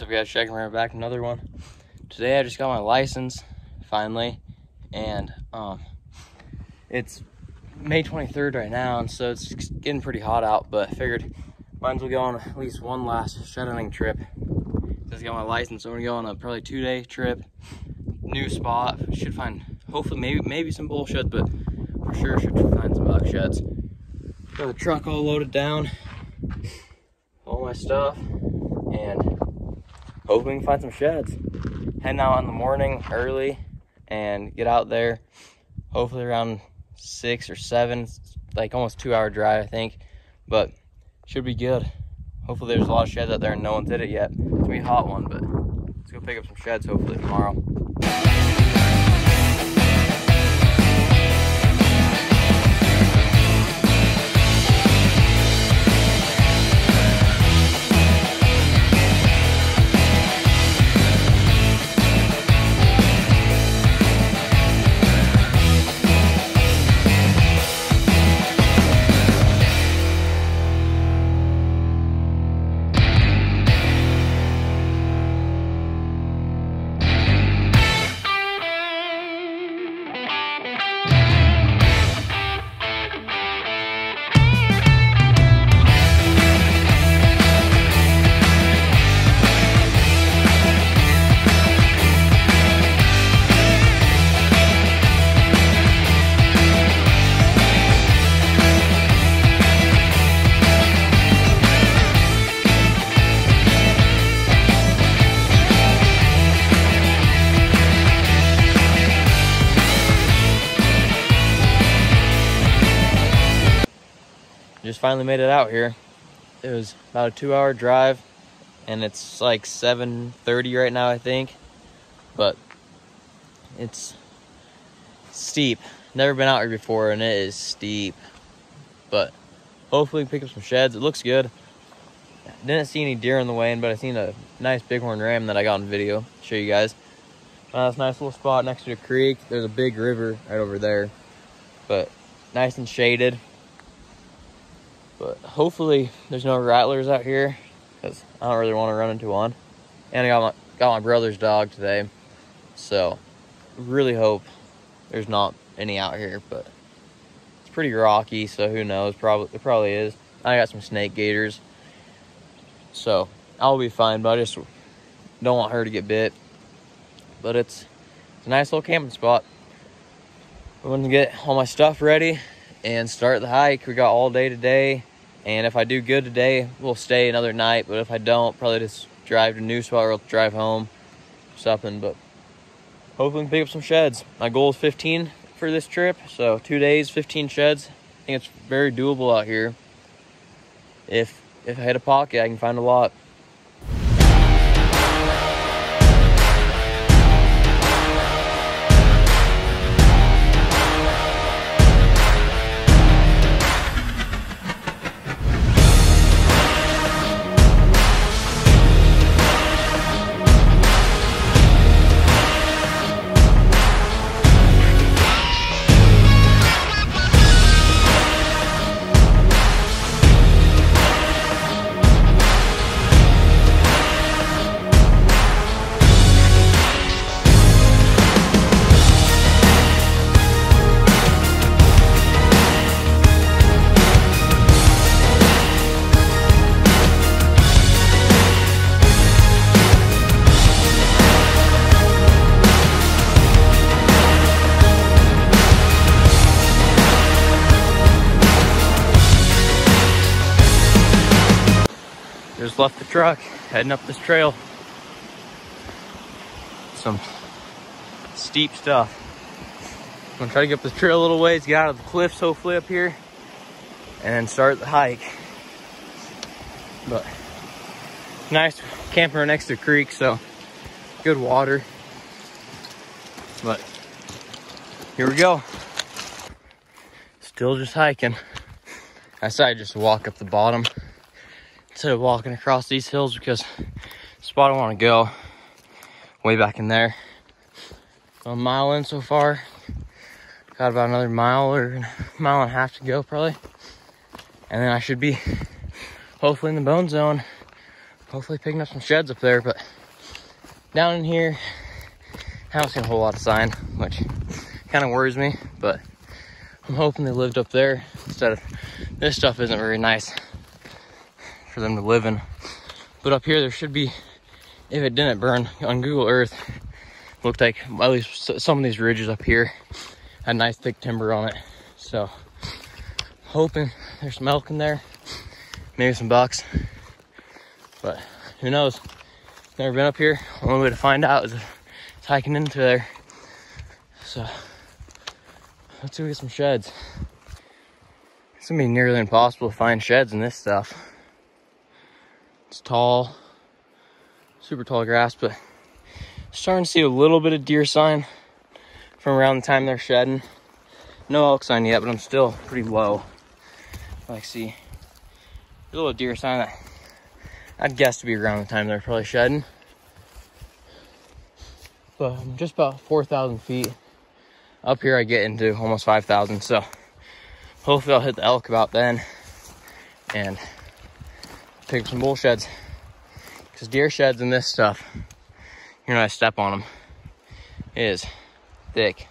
up, guys? Checking right back, another one. Today I just got my license finally, and it's May 23rd right now, and so it's getting pretty hot out, but I figured might as well go on at least one last shed hunting trip. Just got my license, so we're gonna go on a probably 2-day trip. New spot. Should find hopefully maybe some bull sheds, but for sure should find some buck sheds. Got the truck all loaded down, all my stuff, and hopefully we can find some sheds. Heading out in the morning early and get out there hopefully around 6 or 7. It's like almost 2-hour drive, I think, but should be good. Hopefully there's a lot of sheds out there and no one's hit it yet. It's gonna be a hot one, but let's go pick up some sheds hopefully tomorrow. Just finally made it out here. It was about a 2-hour drive, and it's like 7:30 right now, I think. But it's steep. Never been out here before, and it is steep. But hopefully we can pick up some sheds. It looks good. Didn't see any deer on the way in, but I seen a nice bighorn ram that I got on video. Show you guys. Found this nice little spot next to a creek. There's a big river right over there, but nice and shaded. But hopefully there's no rattlers out here, because I don't really want to run into one. And I got my brother's dog today, so really hope there's not any out here. But it's pretty rocky, so who knows? It probably is. I got some snake gators, so I'll be fine. But I just don't want her to get bit. But it's a nice little camping spot. I'm gonna get all my stuff ready and start the hike. We got all day today, and if I do good today, we'll stay another night, but if I don't, probably just drive to a new spot or drive home, something. But hopefully we can pick up some sheds. My goal is 15 for this trip, so 2 days, 15 sheds. I think it's very doable out here. If I hit a pocket, I can find a lot. Just left the truck, heading up this trail. Some steep stuff. I'm gonna try to get up this trail a little ways, get out of the cliffs hopefully up here, and then start the hike. But nice camping right next to a creek, so good water. But here we go. Still just hiking. I decided just to walk up the bottom instead of walking across these hills, because the spot I want to go way back in there. A mile in so far. Got about another mile or a mile and a half to go probably. And then I should be hopefully in the bone zone. hopefully picking up some sheds up there. But down in here, I haven't seen a whole lot of sign, which kind of worries me, but I'm hoping they lived up there instead of this stuff. Isn't very nice for them to live in. But up here there should be, if it didn't burn on Google Earth, looked like at least some of these ridges up here had nice thick timber on it. So hoping there's some elk in there, maybe some bucks, but who knows. Never been up here. Only way to find out is hiking into there. So let's go get some sheds. It's gonna be nearly impossible to find sheds in this stuff. It's tall, super tall grass, but starting to see a little bit of deer sign from around the time they're shedding. No elk sign yet, but I'm still pretty low. I see a little deer sign that I'd guess to be around the time they're probably shedding. But I'm just about 4,000 feet. Up here I get into almost 5,000, so hopefully I'll hit the elk about then and pick up some bull sheds. Because deer sheds and this stuff, you know, I step on them, it is thick.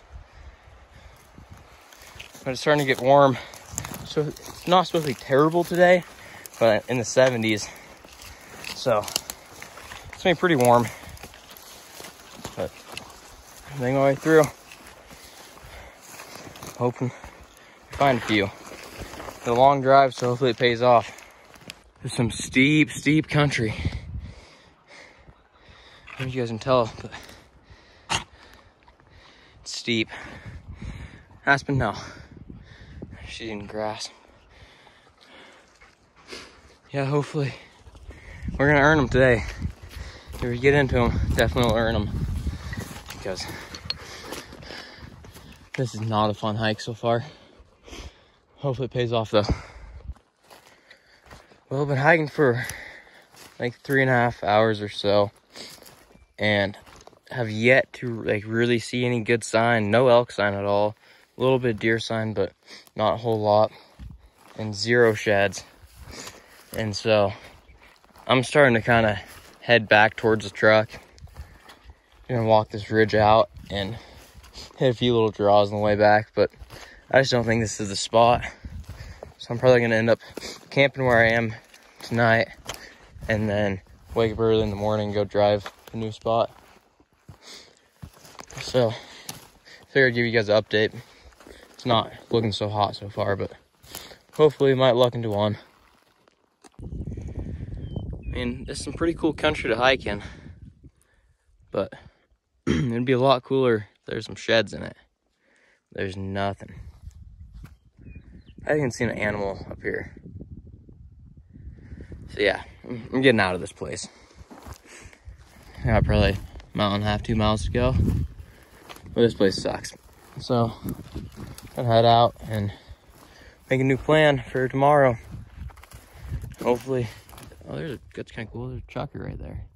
But it's starting to get warm, so it's not supposed to be terrible today, but in the 70s. So it's gonna be pretty warm, but everything all the way through. Hoping to find a few. It's a long drive, so hopefully it pays off. There's some steep, steep country. I don't know if you guys can tell, but it's steep. Aspen, no. She's eating grass. Yeah, hopefully we're gonna earn them today. If we get into them, definitely will earn them. Because this is not a fun hike so far. Hopefully it pays off though. Well, I've been hiking for like 3.5 hours or so, and have yet to like really see any good sign. No elk sign at all. A little bit of deer sign, but not a whole lot, and 0 sheds. And so I'm starting to kind of head back towards the truck. I'm gonna walk this ridge out and hit a few little draws on the way back, but I just don't think this is the spot. So I'm probably gonna end up camping where I am tonight and then wake up early in the morning and go drive a new spot. So I figured I'd give you guys an update. It's not looking so hot so far, but hopefully we might luck into one. I mean, it's some pretty cool country to hike in, but it'd be a lot cooler if there's some sheds in it. There's nothing. I haven't seen an animal up here. So yeah, I'm getting out of this place. I got probably a mile and a half, 2 miles to go, but this place sucks. So I'm gonna head out and make a new plan for tomorrow. Hopefully, oh, that's kind of cool. There's a chucker right there.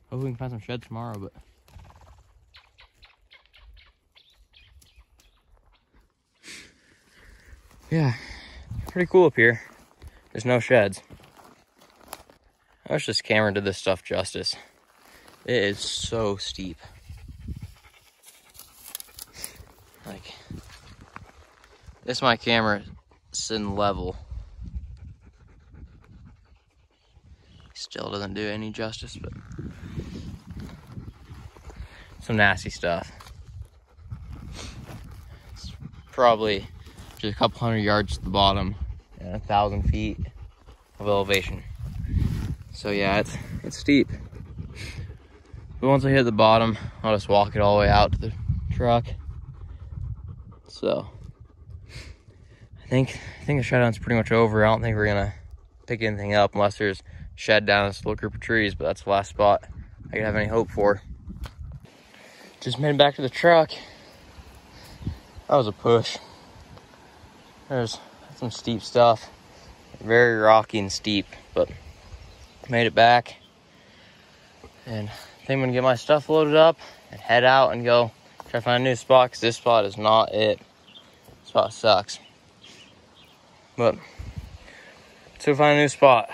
Hopefully we can find some sheds tomorrow, but yeah, pretty cool up here. There's no sheds. I wish this camera did this stuff justice. It is so steep. Like, this my camera sitting level. Still doesn't do any justice, but some nasty stuff. It's probably just a couple hundred yards to the bottom and 1,000 feet of elevation. So yeah, it's steep. But once I hit the bottom, I'll just walk it all the way out to the truck. So I think the shutdown's pretty much over. I don't think we're gonna pick anything up unless there's shed down this little group of trees, but that's the last spot I could have any hope for. Just made it back to the truck. That was a push. There's some steep stuff. Very rocky and steep, but made it back. And I think I'm gonna get my stuff loaded up and head out and go try to find a new spot, because this spot is not it. This spot sucks. But to find a new spot.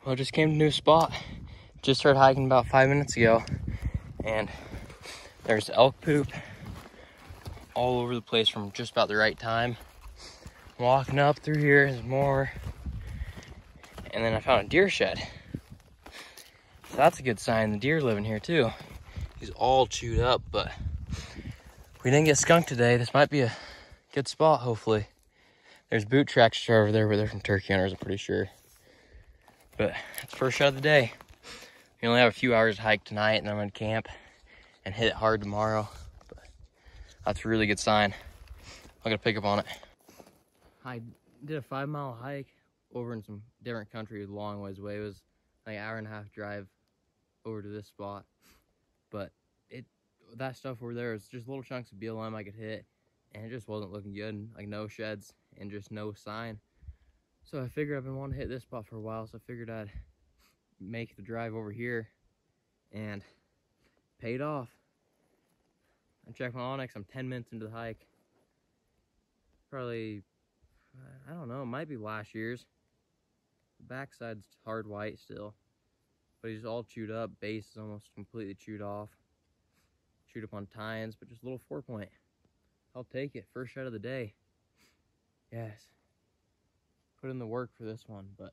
Well, I just came to a new spot. Just started hiking about 5 minutes ago, and there's elk poop all over the place from just about the right time. Walking up through here is more, and then I found a deer shed. So that's a good sign. The deer live in here too. He's all chewed up, but we didn't get skunked today. This might be a good spot, hopefully. There's boot tracks over there, but they're from turkey hunters, I'm pretty sure. But it's the first shot of the day. We only have a few hours to hike tonight, and then I'm gonna camp and hit it hard tomorrow. But that's a really good sign. I'm gonna pick up on it. I did a 5-mile hike over in some different country a long ways away. It was like an hour-and-a-half drive over to this spot. But that stuff over there is just little chunks of BLM I could hit, and it just wasn't looking good. Like no sheds and just no sign. So I figured I've been wanting to hit this spot for a while, so I figured I'd make the drive over here, and paid off. I checked my Onyx, I'm 10 minutes into the hike. Probably, I don't know, it might be last year's. The backside's hard white still, but he's all chewed up. Base is almost completely chewed off. Chewed up on tines, but just a little 4-point. I'll take it, first shot of the day. Yes. Put in the work for this one, but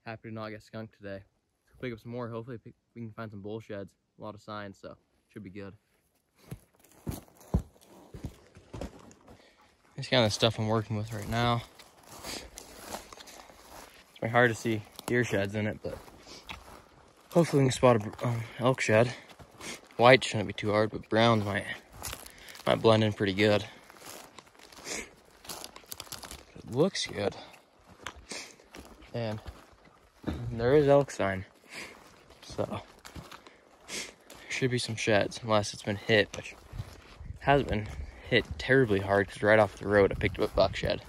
happy to not get skunked today. Let's pick up some more. Hopefully we can find some bull sheds. A lot of signs, so should be good. This kind of stuff I'm working with right now. It's very hard to see deer sheds in it, but hopefully we can spot an elk shed. White shouldn't be too hard, but browns might blend in pretty good. It looks good. And there is elk sign, so there should be some sheds, unless it's been hit, which hasn't been hit terribly hard, because right off the road I picked up a buck shed.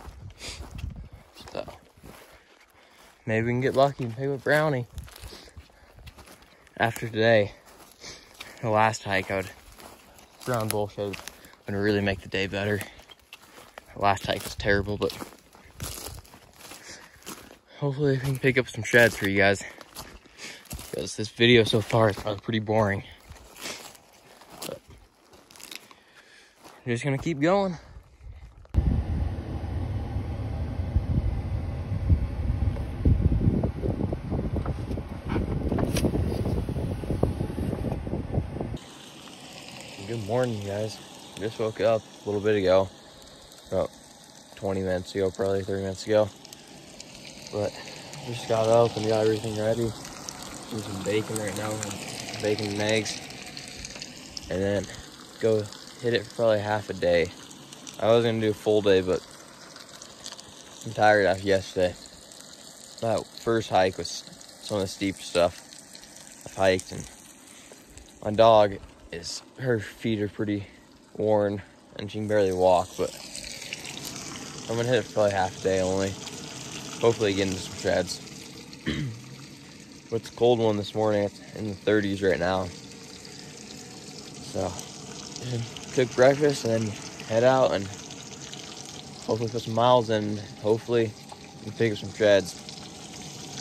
So maybe we can get lucky and pick up a brownie. After today, the last hike, brown bull shed would really make the day better. The last hike was terrible, but hopefully we can pick up some sheds for you guys, because this video so far is probably pretty boring. But I'm just gonna keep going. Good morning, guys. Just woke up a little bit ago, about 20 minutes ago, probably 30 minutes ago. But just got up and got everything ready. Doing some bacon right now, bacon and eggs. And then go hit it for probably half a day. I was gonna do a full day, but I'm tired after yesterday. That first hike was some of the steep stuff I've hiked, and my dog her feet are pretty worn and she can barely walk, but I'm gonna hit it for probably half a day only. Hopefully get into some sheds. It's a cold one this morning. It's in the 30s right now. So cook breakfast and then head out and hopefully put some miles in. Hopefully we can pick up some sheds.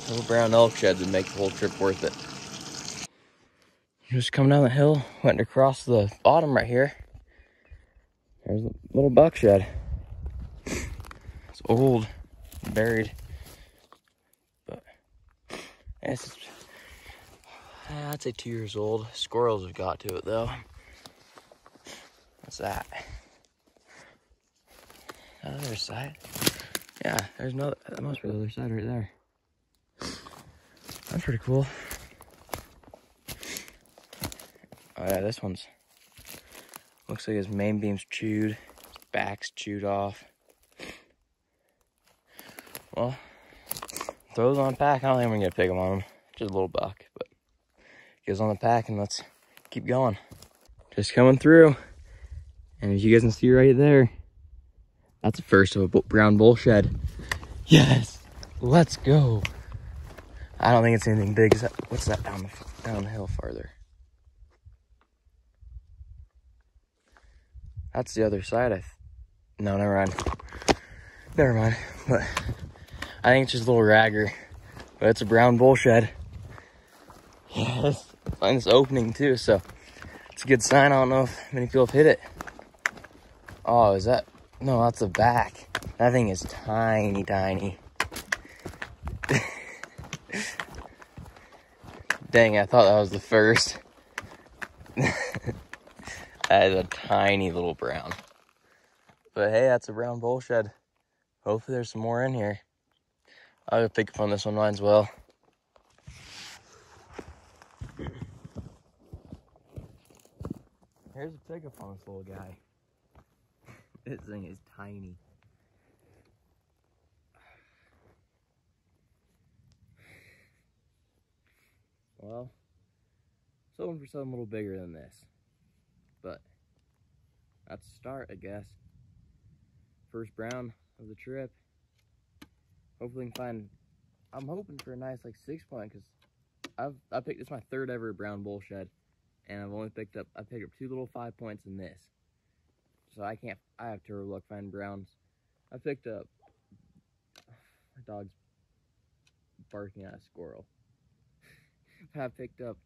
A couple brown elk sheds would make the whole trip worth it. Just coming down the hill, went across the bottom right here. There's a little buck shed. It's old, buried, but it's, I'd say 2 years old. Squirrels have got to it though. What's that? Other side? Yeah, there's another. That must be the other side right there. That's pretty cool. Oh yeah, this one's Looks like his main beam's chewed, his back's chewed off. Well, throws on pack. I don't think I'm gonna pick him on him. Just a little buck, but goes on the pack and let's keep going. Just coming through. And as you guys can see right there, that's the first of a brown bull shed. Yes, let's go. I don't think it's anything big. Is that, what's that down the hill farther? That's the other side. No, never mind. Never mind. But I think it's just a little ragger. But it's a brown bull shed. Yes, find this opening too, so it's a good sign. I don't know if many people have hit it. Oh, is that? No, that's the back. That thing is tiny, tiny. Dang, I thought that was the first. That is a tiny little brown. But hey, that's a brown bull shed. Hopefully there's some more in here. I'll go pick up on this one, might as well. Here's a pickup on this little guy. This thing is tiny. Well, I was hoping for something a little bigger than this. But that's a start, I guess. First brown of the trip. Hopefully we can find, I'm hoping for a nice like 6-point, because this is my third ever brown bull shed. And I picked up 2 little 5 points in this. So I have terrible luck finding browns. I picked up, my dog's barking at a squirrel. I picked up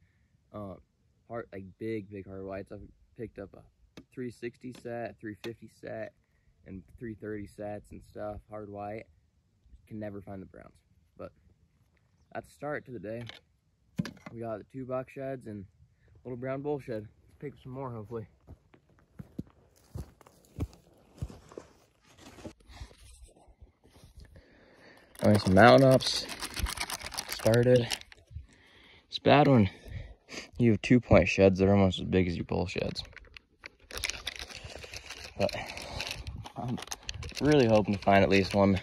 big hard whites. I've picked up a 360 set, 350 set, and 330 sets and stuff, hard white. Can never find the browns. But that's a start to the day. We got the 2 buck sheds and a little brown bull shed. Let's pick up some more, hopefully. Alright, some mountain ups. Started. It's bad when you have 2-point sheds that are almost as big as your bull sheds. But I'm really hoping to find at least one,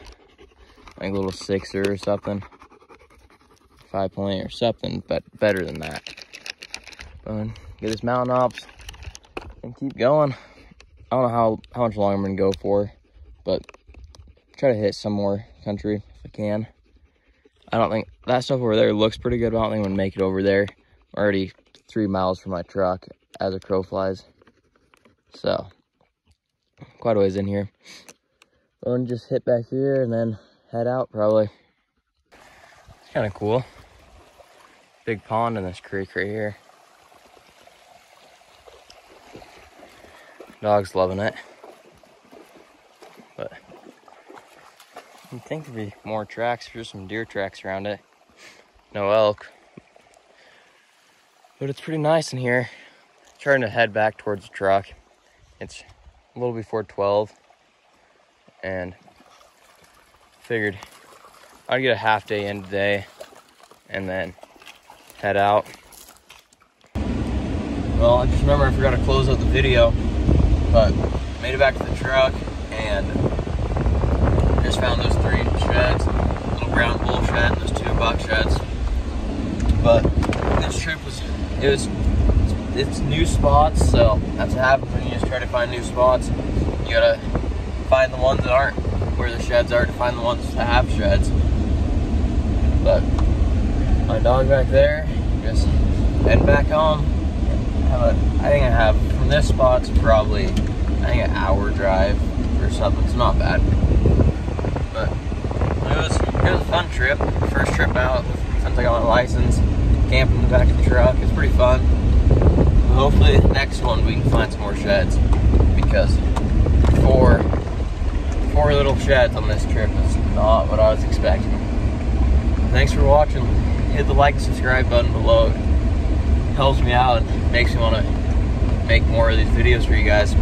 like a little 6er or something. 5-point or something, but better than that. Get this mountain ops and keep going. I don't know how much longer I'm gonna go for, but try to hit some more country if I can. I don't think that stuff over there looks pretty good, but I don't think I'm gonna make it over there. I'm already 3 miles from my truck as a crow flies. So quite a ways in here. I'm gonna just hit back here and then head out probably. It's kind of cool. Big pond in this creek right here. Dog's loving it. But you'd think there'd be more tracks. There's some deer tracks around it. No elk. But it's pretty nice in here. Trying to head back towards the truck. It's a little before 12. And figured I'd get a half day in today and then head out. Well, I just remember I forgot to close out the video, but made it back to the truck and just found those 3 sheds, little brown bull shed and those 2 buck sheds. But this trip it's new spots, so that's what happens when you just try to find new spots. You gotta find the ones that aren't where the sheds are to find the ones that have sheds. But my dog back there, just heading back home. I think I have from this spot to probably an hour drive or something. It's not bad. But it was a fun trip. First trip out since I got my license. Camping in the back of the truck. It's pretty fun. Hopefully the next one we can find some more sheds, because four little sheds on this trip is not what I was expecting. Thanks for watching. Hit the like and subscribe button below. It helps me out and makes me want to make more of these videos for you guys.